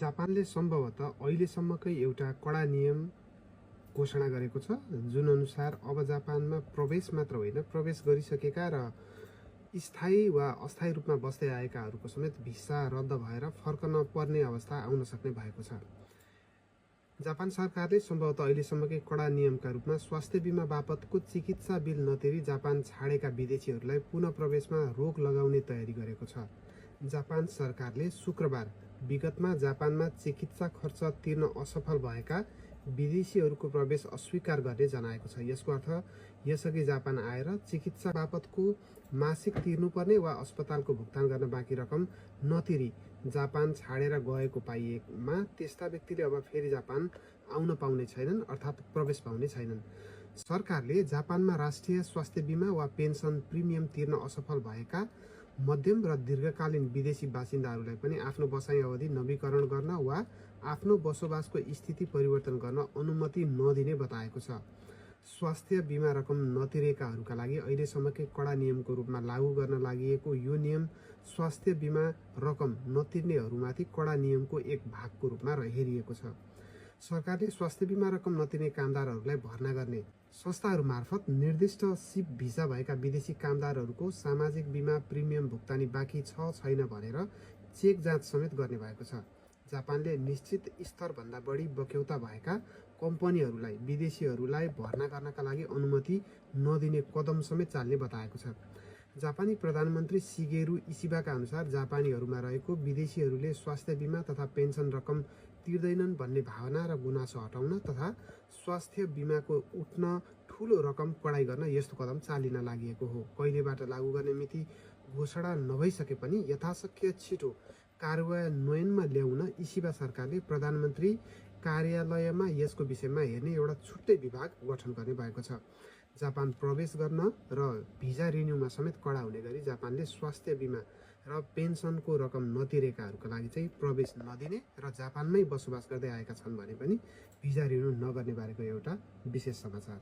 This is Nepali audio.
जापानले सम्भवतः अहिलेसम्मकै एउटा कडा नियम घोषणा गरेको छ, जुन अनुसार अब जापानमा प्रवेश मात्र होइन, प्रवेश गरिसकेका र स्थायी वा अस्थायी रूपमा बस्दै आएकाहरूको समेत भिसा रद्द भएर फर्कन पर्ने अवस्था आउन सक्ने भएको छ। जापान सरकारले सम्भवतः अहिलेसम्मकै कडा नियमका रूपमा स्वास्थ्य बिमा बापतको चिकित्सा बिल नतिरी जापान छाडेका विदेशीहरूलाई पुनः प्रवेशमा रोक लगाउने तयारी गरेको छ। जापान सरकारले शुक्रबार विगतमा जापानमा चिकित्सा खर्च तिर्न असफल भएका विदेशीहरूको प्रवेश अस्वीकार गर्ने जनाएको छ। यसको अर्थ यसअघि जापान आएर चिकित्सा बापतको मासिक तिर्नुपर्ने वा अस्पतालको भुक्तान गर्न बाँकी रकम नतिरी जापान छाडेर गएको पाइएमा त्यस्ता व्यक्तिले अब फेरि जापान आउन पाउने छैनन्, अर्थात् प्रवेश पाउने छैनन्। सरकारले जापानमा राष्ट्रिय स्वास्थ्य बिमा वा पेन्सन प्रिमियम तिर्न असफल भएका मध्यम र दीर्घकालीन विदेशी बासिन्दाहरूलाई पनि आफ्नो बसाइ अवधि नवीकरण गर्न वा आफ्नो बसोबासको स्थिति परिवर्तन गर्न अनुमति नदिने बताएको छ। स्वास्थ्य बिमा रकम नतिरेकाहरूका लागि अहिलेसम्मकै कडा नियमको रूपमा लागू गर्न लागि यो नियम स्वास्थ्य बिमा रकम नतिर्नेहरूमाथि कडा नियमको एक भागको रूपमा हेरिएको छ। सरकारले स्वास्थ्य बिमा रकम नतिर्ने कामदारहरूलाई भर्ना गर्ने संस्थाहरू मार्फत निर्दिष्ट सिप भिसा भएका विदेशी कामदारहरूको सामाजिक बिमा प्रिमियम भुक्तानी बाँकी छ छैन भनेर चेक जाँच समेत गर्ने भएको छ। जापानले निश्चित स्तरभन्दा बढी बक्यौता भएका कम्पनीहरूलाई विदेशीहरूलाई भर्ना गर्नका लागि अनुमति नदिने कदम समेत चाल्ने बताएको छ। जापानी प्रधानमन्त्री शिगेरु इसिबाका अनुसार जापानीहरूमा रहेको विदेशीहरूले स्वास्थ्य बिमा तथा पेन्सन रकम तिर्दैनन् भन्ने भावना र गुनासो हटाउन तथा स्वास्थ्य बिमाको उठ्न ठूलो रकम कडाई गर्न यस्तो कदम चालिन लागि हो। कहिलेबाट लागू गर्ने मिति घोषणा नभइसके पनि यथाशक्य छिटो कार्यान्वयनमा ल्याउन इसिबा सरकारले प्रधानमन्त्री कार्यालयमा यसको विषयमा हेर्ने एउटा छुट्टै विभाग गठन गर्ने भएको छ। जापान प्रवेश गर्न र भिजा रिन्युमा समेत कडा हुने गरी जापानले स्वास्थ्य बिमा र पेन्सनको रकम नतिरेकाहरूका लागि चाहिँ प्रवेश नदिने र जापानमै बसोबास गर्दै आएका छन् भने पनि भिजा रिन्यु नगर्ने बारेको एउटा विशेष समाचार।